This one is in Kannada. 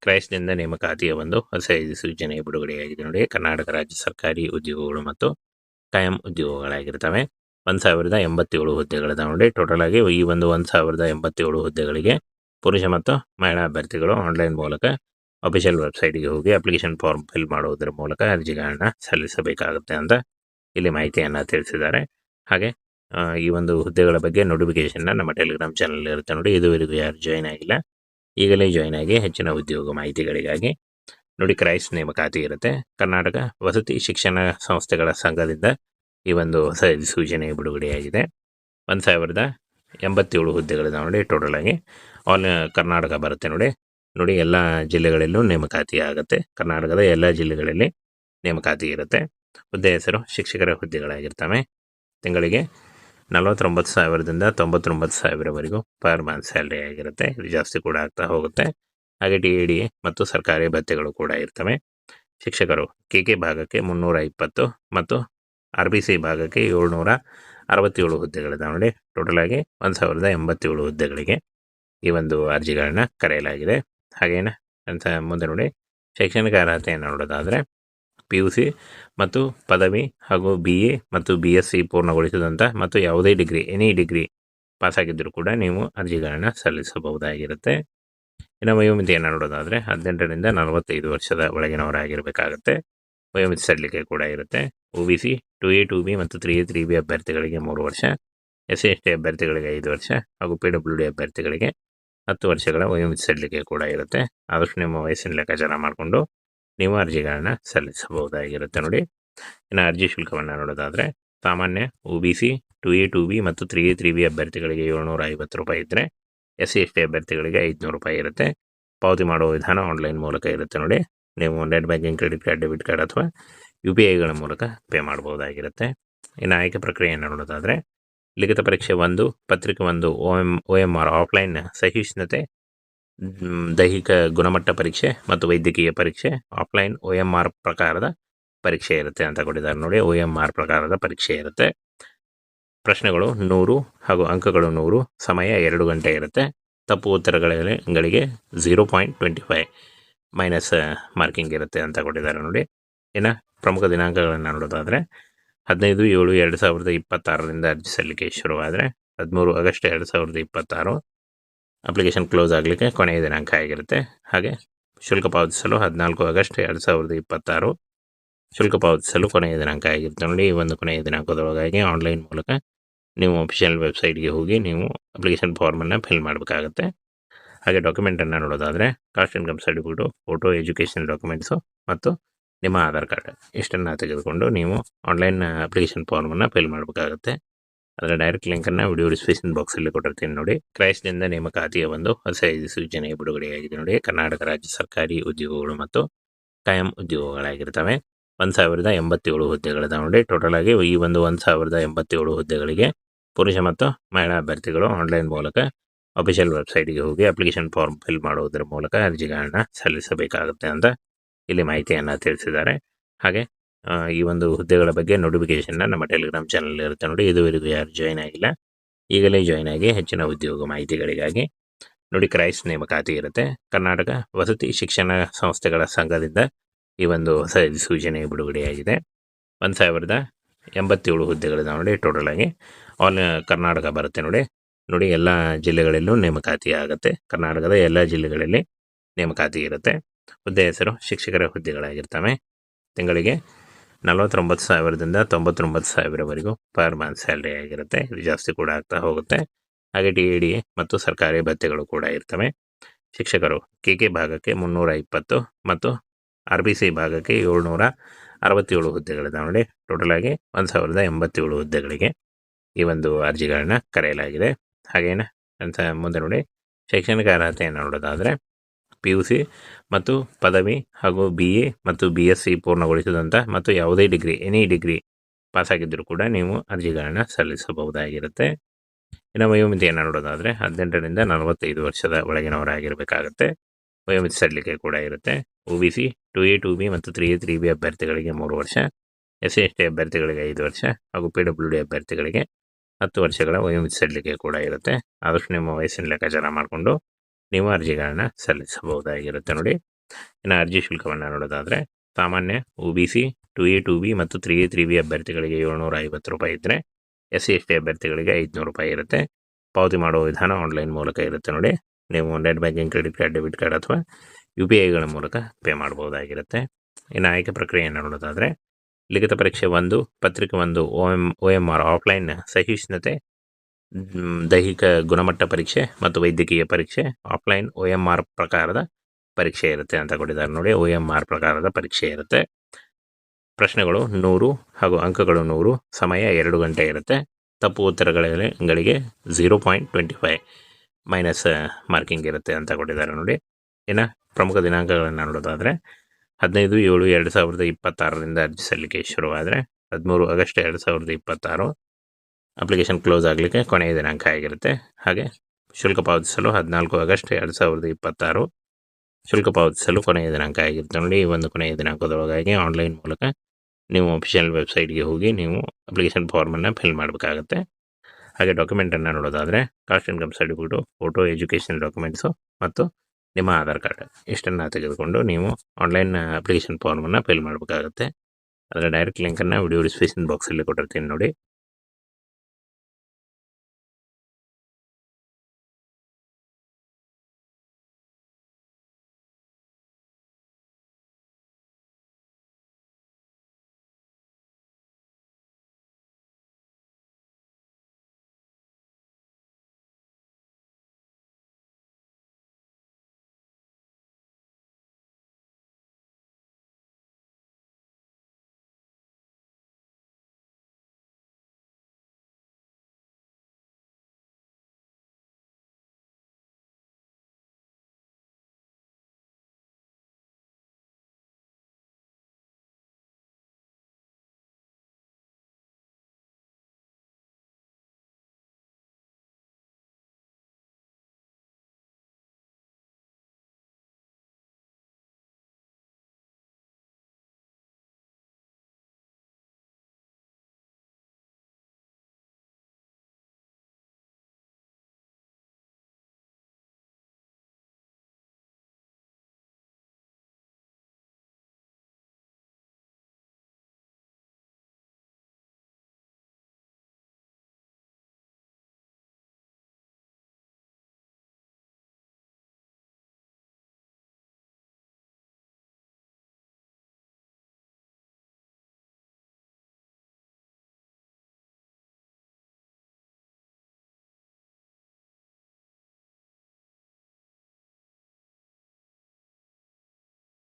ಕ್ರೈಸ್ತದಿಂದ ನೇಮಕಾತಿಯ ಒಂದು ಹೊಸ ಅಧಿಸೂಚನೆ ಬಿಡುಗಡೆಯಾಗಿದೆ ನೋಡಿ. ಕರ್ನಾಟಕ ರಾಜ್ಯ ಸರ್ಕಾರಿ ಉದ್ಯೋಗಗಳು ಮತ್ತು ಕಾಯಂ ಉದ್ಯೋಗಗಳಾಗಿರ್ತವೆ. 1087 ಹುದ್ದೆಗಳಿದಾವೆ ನೋಡಿ. ಟೋಟಲ್ ಆಗಿ ಈ ಒಂದು 1087 ಹುದ್ದೆಗಳಿಗೆ ಪುರುಷ ಮತ್ತು ಮಹಿಳಾ ಅಭ್ಯರ್ಥಿಗಳು ಆನ್ಲೈನ್ ಮೂಲಕ ಅಫಿಷಿಯಲ್ ವೆಬ್ಸೈಟ್ಗೆ ಹೋಗಿ ಅಪ್ಲಿಕೇಶನ್ ಫಾರ್ಮ್ ಫಿಲ್ ಮಾಡುವುದರ ಮೂಲಕ ಅರ್ಜಿಗಳನ್ನ ಸಲ್ಲಿಸಬೇಕಾಗುತ್ತೆ ಅಂತ ಇಲ್ಲಿ ಮಾಹಿತಿಯನ್ನು ತಿಳಿಸಿದ್ದಾರೆ. ಹಾಗೆ ಈ ಒಂದು ಹುದ್ದೆಗಳ ಬಗ್ಗೆ ನೋಟಿಫಿಕೇಶನ್ನ ನಮ್ಮ ಟೆಲಿಗ್ರಾಮ್ ಚಾನಲ್ ಇರುತ್ತೆ ನೋಡಿ. ಇದುವರೆಗೂ ಯಾರು ಜಾಯ್ನ್ ಆಗಿಲ್ಲ, ಈಗಲೇ ಜಾಯ್ನ್ ಆಗಿ ಹೆಚ್ಚಿನ ಉದ್ಯೋಗ ಮಾಹಿತಿಗಳಿಗಾಗಿ ನೋಡಿ. ಕ್ರೈಸ್ಟ್ ನೇಮಕಾತಿ ಇರುತ್ತೆ. ಕರ್ನಾಟಕ ವಸತಿ ಶಿಕ್ಷಣ ಸಂಸ್ಥೆಗಳ ಸಂಘದಿಂದ ಈ ಒಂದು ಹೊಸ ಅಧಿಸೂಚನೆ ಬಿಡುಗಡೆಯಾಗಿದೆ. 1087 ಹುದ್ದೆಗಳಿದಾವೆ ನೋಡಿ. ಟೋಟಲ್ ಆಗಿ ಆಲ್ ಕರ್ನಾಟಕ ಬರುತ್ತೆ ನೋಡಿ. ಎಲ್ಲ ಜಿಲ್ಲೆಗಳಲ್ಲೂ ನೇಮಕಾತಿ ಆಗುತ್ತೆ. ಕರ್ನಾಟಕದ ಎಲ್ಲ ಜಿಲ್ಲೆಗಳಲ್ಲಿ ನೇಮಕಾತಿ ಇರುತ್ತೆ. ಹುದ್ದೆ ಹೆಸರು ಶಿಕ್ಷಕರ ಹುದ್ದೆಗಳಾಗಿರ್ತವೆ. ತಿಂಗಳಿಗೆ 49,000ದಿಂದ 99,000ವರೆಗೂ ಪರ್ ಮಂತ್ ಸ್ಯಾಲ್ರಿ ಆಗಿರುತ್ತೆ. ಇದು ಜಾಸ್ತಿ ಕೂಡ ಆಗ್ತಾ ಹೋಗುತ್ತೆ. ಹಾಗೆ DAD ಮತ್ತು ಸರ್ಕಾರಿ ಭತ್ಯೆಗಳು ಕೂಡ ಇರ್ತವೆ. ಶಿಕ್ಷಕರು KK ಭಾಗಕ್ಕೆ 320 ಮತ್ತು RBC ಭಾಗಕ್ಕೆ 767 ಹುದ್ದೆಗಳಿದಾವೆ ನೋಡಿ. ಟೋಟಲ್ ಆಗಿ 1087 ಹುದ್ದೆಗಳಿಗೆ ಈ ಒಂದು ಅರ್ಜಿಗಳನ್ನ ಕರೆಯಲಾಗಿದೆ. ಹಾಗೇನ ಅಂತ ಮುಂದೆ ನೋಡಿ, ಶೈಕ್ಷಣಿಕ ಅರ್ಹತೆಯನ್ನು ನೋಡೋದಾದರೆ PUC ಮತ್ತು ಪದವಿ ಹಾಗೂ BA ಮತ್ತು BSc ಪೂರ್ಣಗೊಳಿಸಿದಂಥ ಮತ್ತು ಯಾವುದೇ ಡಿಗ್ರಿ ಎನಿ ಡಿಗ್ರಿ ಪಾಸಾಗಿದ್ದರೂ ಕೂಡ ನೀವು ಅರ್ಜಿಗಳನ್ನ ಸಲ್ಲಿಸಬಹುದಾಗಿರುತ್ತೆ. ಇನ್ನು ವಯೋಮಿತಿಯನ್ನು ನೋಡೋದಾದರೆ 18ರಿಂದ 45 ವರ್ಷದ ಒಳಗಿನವರಾಗಿರಬೇಕಾಗುತ್ತೆ. ವಯೋಮಿತಿ ಸಡಿಲಿಕೆ ಕೂಡ ಇರುತ್ತೆ. OBC 2A 2B ಮತ್ತು 3A 3B ಅಭ್ಯರ್ಥಿಗಳಿಗೆ 3 ವರ್ಷ, SC ST ಅಭ್ಯರ್ಥಿಗಳಿಗೆ 5 ವರ್ಷ ಹಾಗೂ PWD ಅಭ್ಯರ್ಥಿಗಳಿಗೆ 10 ವರ್ಷಗಳ ವಯೋಮಿತಿ ಸಡಿಲಿಕೆ ಕೂಡ ಇರುತ್ತೆ. ಆದಷ್ಟು ನಿಮ್ಮ ವಯಸ್ಸಿನ ಲೆಕ್ಕಾಚಾರ ಮಾಡಿಕೊಂಡು ನೀವು ಅರ್ಜಿಗಳನ್ನ ಸಲ್ಲಿಸಬಹುದಾಗಿರುತ್ತೆ ನೋಡಿ. ಇನ್ನು ಅರ್ಜಿ ಶುಲ್ಕವನ್ನು ನೋಡೋದಾದರೆ ಸಾಮಾನ್ಯ OBC 2A 2B ಮತ್ತು 3A 3B ಅಭ್ಯರ್ಥಿಗಳಿಗೆ 750 ರೂಪಾಯಿ ಇದ್ದರೆ SC ST ಅಭ್ಯರ್ಥಿಗಳಿಗೆ 500 ರೂಪಾಯಿ ಇರುತ್ತೆ. ಪಾವತಿ ಮಾಡುವ ವಿಧಾನ ಆನ್ಲೈನ್ ಮೂಲಕ ಇರುತ್ತೆ ನೋಡಿ. ನೀವು net banking, credit card, debit card ಅಥವಾ UPIಗಳ ಮೂಲಕ ಪೇ ಮಾಡಬಹುದಾಗಿರುತ್ತೆ. ಇನ್ನು ಆಯ್ಕೆ ಪ್ರಕ್ರಿಯೆಯನ್ನು ನೋಡೋದಾದರೆ ಲಿಖಿತ ಪರೀಕ್ಷೆ 1, ಪತ್ರಿಕೆ 1 OMR ಆಫ್ಲೈನ್ ಸಹಿಷ್ಣುತೆ, ದೈಹಿಕ ಗುಣಮಟ್ಟ ಪರೀಕ್ಷೆ ಮತ್ತು ವೈದ್ಯಕೀಯ ಪರೀಕ್ಷೆ ಆಫ್ಲೈನ್ OMR ಪ್ರಕಾರದ ಪರೀಕ್ಷೆ ಇರುತ್ತೆ ಅಂತ ಕೊಟ್ಟಿದ್ದಾರೆ ನೋಡಿ. OMR ಪ್ರಕಾರದ ಪರೀಕ್ಷೆ ಇರುತ್ತೆ. ಪ್ರಶ್ನೆಗಳು 100 ಹಾಗೂ ಅಂಕಗಳು 100, ಸಮಯ 2 ಗಂಟೆ ಇರುತ್ತೆ. ತಪ್ಪು ಉತ್ತರಗಳಿಗೆ 0.25 ಮೈನಸ್ ಮಾರ್ಕಿಂಗ್ ಇರುತ್ತೆ ಅಂತ ಕೊಟ್ಟಿದ್ದಾರೆ ನೋಡಿ. ಇನ್ನು ಪ್ರಮುಖ ದಿನಾಂಕಗಳನ್ನು ನೋಡೋದಾದರೆ 15/7/2026ರಿಂದ ಅರ್ಜಿ ಸಲ್ಲಿಕೆ ಶುರುವಾದರೆ 13 ಆಗಸ್ಟ್ 2026 ಅಪ್ಲಿಕೇಶನ್ ಕ್ಲೋಸ್ ಆಗಲಿಕ್ಕೆ ಕೊನೆಯ ದಿನಾಂಕ ಆಗಿರುತ್ತೆ. ಹಾಗೆ ಶುಲ್ಕ ಪಾವತಿಸಲು 14 ಆಗಸ್ಟ್ 2026 ಶುಲ್ಕ ಪಾವತಿಸಲು ಕೊನೆಯ ದಿನಾಂಕ ಆಗಿರುತ್ತೆ ನೋಡಿ. ಈ ಒಂದು ಕೊನೆಯ ದಿನಾಂಕದೊಳಗಾಗಿ ಆನ್ಲೈನ್ ಮೂಲಕ ನೀವು ಅಫಿಷಿಯಲ್ ವೆಬ್ಸೈಟ್ಗೆ ಹೋಗಿ ನೀವು ಅಪ್ಲಿಕೇಶನ್ ಫಾರ್ಮನ್ನು ಫಿಲ್ ಮಾಡಬೇಕಾಗುತ್ತೆ. ಹಾಗೆ ಡಾಕ್ಯುಮೆಂಟನ್ನು ನೋಡೋದಾದರೆ caste income certificate, photo, education documents ಮತ್ತು ನಿಮ್ಮ ಆಧಾರ್ ಕಾರ್ಡ್ ಇಷ್ಟನ್ನು ತೆಗೆದುಕೊಂಡು ನೀವು ಆನ್ಲೈನ್ ಅಪ್ಲಿಕೇಶನ್ ಫಾರ್ಮನ್ನು ಫಿಲ್ ಮಾಡಬೇಕಾಗುತ್ತೆ. ಅದರ ಡೈರೆಕ್ಟ್ ಲಿಂಕನ್ನು ವಿಡಿಯೋ ಡಿಸ್ಕ್ರಿಪ್ಷನ್ ಬಾಕ್ಸಲ್ಲಿ ಕೊಟ್ಟಿರ್ತೀನಿ ನೋಡಿ. ಕ್ರೈಸ್ತದಿಂದ ನೇಮಕಾತಿಯ ಒಂದು ಹೊಸ ಅಧಿಸೂಚನೆ ಬಿಡುಗಡೆಯಾಗಿದೆ ನೋಡಿ. ಕರ್ನಾಟಕ ರಾಜ್ಯ ಸರ್ಕಾರಿ ಉದ್ಯೋಗಗಳು ಮತ್ತು ಕಾಯಂ ಉದ್ಯೋಗಗಳಾಗಿರ್ತವೆ. 1087 ಹುದ್ದೆಗಳಿದಾವೆ ನೋಡಿ. ಟೋಟಲ್ ಆಗಿ ಈ ಒಂದು 1087 ಹುದ್ದೆಗಳಿಗೆ ಪುರುಷ ಮತ್ತು ಮಹಿಳಾ ಅಭ್ಯರ್ಥಿಗಳು ಆನ್ಲೈನ್ ಮೂಲಕ ಅಫಿಷಿಯಲ್ ವೆಬ್ಸೈಟ್ಗೆ ಹೋಗಿ ಅಪ್ಲಿಕೇಶನ್ ಫಾರ್ಮ್ ಫಿಲ್ ಮಾಡುವುದರ ಮೂಲಕ ಅರ್ಜಿಗಳನ್ನ ಸಲ್ಲಿಸಬೇಕಾಗುತ್ತೆ ಅಂತ ಇಲ್ಲಿ ಮಾಹಿತಿಯನ್ನು ತಿಳಿಸಿದ್ದಾರೆ. ಹಾಗೆ ಈ ಒಂದು ಹುದ್ದೆಗಳ ಬಗ್ಗೆ ನೋಟಿಫಿಕೇಶನ್ನ ನಮ್ಮ ಟೆಲಿಗ್ರಾಮ್ ಚಾನಲ್ ಇರುತ್ತೆ ನೋಡಿ. ಇದುವರೆಗೂ ಯಾರು ಜಾಯ್ನ್ ಆಗಿಲ್ಲ, ಈಗಲೇ ಜಾಯ್ನ್ ಆಗಿ ಹೆಚ್ಚಿನ ಉದ್ಯೋಗ ಮಾಹಿತಿಗಳಿಗಾಗಿ ನೋಡಿ. ಕ್ರೈಸ್ಟ್ ನೇಮಕಾತಿ ಇರುತ್ತೆ. ಕರ್ನಾಟಕ ವಸತಿ ಶಿಕ್ಷಣ ಸಂಸ್ಥೆಗಳ ಸಂಘದಿಂದ ಈ ಒಂದು ಹೊಸ ಅಧಿಸೂಚನೆ ಬಿಡುಗಡೆಯಾಗಿದೆ. 1087 ಹುದ್ದೆಗಳಿದಾವೆ ನೋಡಿ. ಟೋಟಲ್ ಆಗಿ ಆಲ್ ಕರ್ನಾಟಕ ಬರುತ್ತೆ ನೋಡಿ. ಎಲ್ಲ ಜಿಲ್ಲೆಗಳಲ್ಲೂ ನೇಮಕಾತಿ ಆಗುತ್ತೆ. ಕರ್ನಾಟಕದ ಎಲ್ಲ ಜಿಲ್ಲೆಗಳಲ್ಲಿ ನೇಮಕಾತಿ ಇರುತ್ತೆ. ಹುದ್ದೆ ಹೆಸರು ಶಿಕ್ಷಕರ ಹುದ್ದೆಗಳಾಗಿರ್ತವೆ. ತಿಂಗಳಿಗೆ 49,000ದಿಂದ 99,000ವರೆಗೂ ಪರ್ ಮಂತ್ ಸ್ಯಾಲ್ರಿ ಆಗಿರುತ್ತೆ. ಇದು ಜಾಸ್ತಿ ಕೂಡ ಆಗ್ತಾ ಹೋಗುತ್ತೆ. ಹಾಗೆ DAD ಮತ್ತು ಸರ್ಕಾರಿ ಭತ್ಯೆಗಳು ಕೂಡ ಇರ್ತವೆ. ಶಿಕ್ಷಕರು KK ಭಾಗಕ್ಕೆ 320 ಮತ್ತು RBC ಭಾಗಕ್ಕೆ 767 ಹುದ್ದೆಗಳಿದಾವೆ ನೋಡಿ. ಟೋಟಲ್ ಆಗಿ 1087 ಹುದ್ದೆಗಳಿಗೆ ಈ ಒಂದು ಅರ್ಜಿಗಳನ್ನ ಕರೆಯಲಾಗಿದೆ. ಹಾಗೇನ ಅಂತ ಮುಂದೆ ನೋಡಿ, ಶೈಕ್ಷಣಿಕ ಅರ್ಹತೆಯನ್ನು ನೋಡೋದಾದರೆ PUC ಮತ್ತು ಪದವಿ ಹಾಗೂ BA ಮತ್ತು BSc ಪೂರ್ಣಗೊಳಿಸಿದಂಥ ಮತ್ತು ಯಾವುದೇ ಡಿಗ್ರಿ ಎನಿ ಡಿಗ್ರಿ ಪಾಸಾಗಿದ್ದರೂ ಕೂಡ ನೀವು ಅರ್ಜಿಗಳನ್ನ ಸಲ್ಲಿಸಬಹುದಾಗಿರುತ್ತೆ. ಇನ್ನು ವಯೋಮಿತಿಯನ್ನು ನೋಡೋದಾದರೆ 18ರಿಂದ 45 ವರ್ಷದ ಒಳಗಿನವರಾಗಿರಬೇಕಾಗುತ್ತೆ. ವಯೋಮಿತಿ ಸಡಿಲಿಕೆ ಕೂಡ ಇರುತ್ತೆ. OBC 2A 2B ಮತ್ತು 3A 3B ಅಭ್ಯರ್ಥಿಗಳಿಗೆ 3 ವರ್ಷ, SC ST ಅಭ್ಯರ್ಥಿಗಳಿಗೆ 5 ವರ್ಷ ಹಾಗೂ PWD ಅಭ್ಯರ್ಥಿಗಳಿಗೆ 10 ವರ್ಷಗಳ ವಯೋಮಿತಿ ಸಡಿಲಿಕೆ ಕೂಡ ಇರುತ್ತೆ. ಆದಷ್ಟು ನಿಮ್ಮ ವಯಸ್ಸಿನ ಲೆಕ್ಕಾಚಾರ ಮಾಡಿಕೊಂಡು ನೀವು ಅರ್ಜಿಗಳನ್ನ ಸಲ್ಲಿಸಬಹುದಾಗಿರುತ್ತೆ ನೋಡಿ. ಇನ್ನು ಅರ್ಜಿ ಶುಲ್ಕವನ್ನು ನೋಡೋದಾದರೆ ಸಾಮಾನ್ಯ OBC 2A 2B ಮತ್ತು 3A 3B ಅಭ್ಯರ್ಥಿಗಳಿಗೆ 750 ರೂಪಾಯಿ ಇದ್ದರೆ SC ST ಅಭ್ಯರ್ಥಿಗಳಿಗೆ 500 ರೂಪಾಯಿ ಇರುತ್ತೆ. ಪಾವತಿ ಮಾಡುವ ವಿಧಾನ ಆನ್ಲೈನ್ ಮೂಲಕ ಇರುತ್ತೆ ನೋಡಿ. ನೀವು net banking, credit card, debit card ಅಥವಾ UPIಗಳ ಮೂಲಕ ಪೇ ಮಾಡ್ಬೋದಾಗಿರುತ್ತೆ. ಇನ್ನು ಆಯ್ಕೆ ಪ್ರಕ್ರಿಯೆಯನ್ನು ನೋಡೋದಾದರೆ ಲಿಖಿತ ಪರೀಕ್ಷೆ 1, ಪತ್ರಿಕೆ 1 OMR ಆಫ್ಲೈನ್ ಸಹಿಷ್ಣುತೆ, ದೈಹಿಕ ಗುಣಮಟ್ಟ ಪರೀಕ್ಷೆ ಮತ್ತು ವೈದ್ಯಕೀಯ ಪರೀಕ್ಷೆ ಆಫ್ಲೈನ್ OMR ಪ್ರಕಾರದ ಪರೀಕ್ಷೆ ಇರುತ್ತೆ ಅಂತ ಕೊಟ್ಟಿದ್ದಾರೆ ನೋಡಿ. OMR ಪ್ರಕಾರದ ಪರೀಕ್ಷೆ ಇರುತ್ತೆ. ಪ್ರಶ್ನೆಗಳು 100 ಹಾಗೂ ಅಂಕಗಳು 100, ಸಮಯ 2 ಗಂಟೆ ಇರುತ್ತೆ. ತಪ್ಪು ಉತ್ತರಗಳಿಗೆ 0.25 ಮೈನಸ್ ಮಾರ್ಕಿಂಗ್ ಇರುತ್ತೆ ಅಂತ ಕೊಟ್ಟಿದ್ದಾರೆ ನೋಡಿ. ಇನ್ನು ಪ್ರಮುಖ ದಿನಾಂಕಗಳನ್ನು ನೋಡೋದಾದರೆ 15/7/2026 ಅರ್ಜಿ ಸಲ್ಲಿಕೆ ಶುರುವಾದರೆ 13 ಆಗಸ್ಟ್ 2026 ಅಪ್ಲಿಕೇಶನ್ ಕ್ಲೋಸ್ ಆಗಲಿಕ್ಕೆ ಕೊನೆಯ ದಿನಾಂಕ ಆಗಿರುತ್ತೆ. ಹಾಗೆ ಶುಲ್ಕ ಪಾವತಿಸಲು 14 ಆಗಸ್ಟ್ 2026 ಶುಲ್ಕ ಪಾವತಿಸಲು ಕೊನೆಯ ದಿನಾಂಕ ಆಗಿರುತ್ತೆ ನೋಡಿ. ಈ ಒಂದು ಕೊನೆಯ ದಿನಾಂಕದೊಳಗಾಗಿ ಆನ್ಲೈನ್ ಮೂಲಕ ನೀವು ಅಫಿಷಿಯಲ್ ವೆಬ್ಸೈಟ್ಗೆ ಹೋಗಿ ನೀವು ಅಪ್ಲಿಕೇಶನ್ ಫಾರ್ಮನ್ನು ಫಿಲ್ ಮಾಡಬೇಕಾಗುತ್ತೆ. ಹಾಗೆ ಡಾಕ್ಯುಮೆಂಟನ್ನು ನೋಡೋದಾದರೆ caste income certificate, photo, education documents ಮತ್ತು ನಿಮ್ಮ ಆಧಾರ್ ಕಾರ್ಡ್ ಇಷ್ಟನ್ನು ತೆಗೆದುಕೊಂಡು ನೀವು ಆನ್ಲೈನ್ ಅಪ್ಲಿಕೇಶನ್ ಫಾರ್ಮನ್ನು ಫಿಲ್ ಮಾಡಬೇಕಾಗುತ್ತೆ. ಅದರ ಡೈರೆಕ್ಟ್ ಲಿಂಕನ್ನು ವಿಡಿಯೋ ಡಿಸ್ಕ್ರಿಪ್ಷನ್ ಬಾಕ್ಸಲ್ಲಿ ಕೊಟ್ಟಿರ್ತೀನಿ ನೋಡಿ.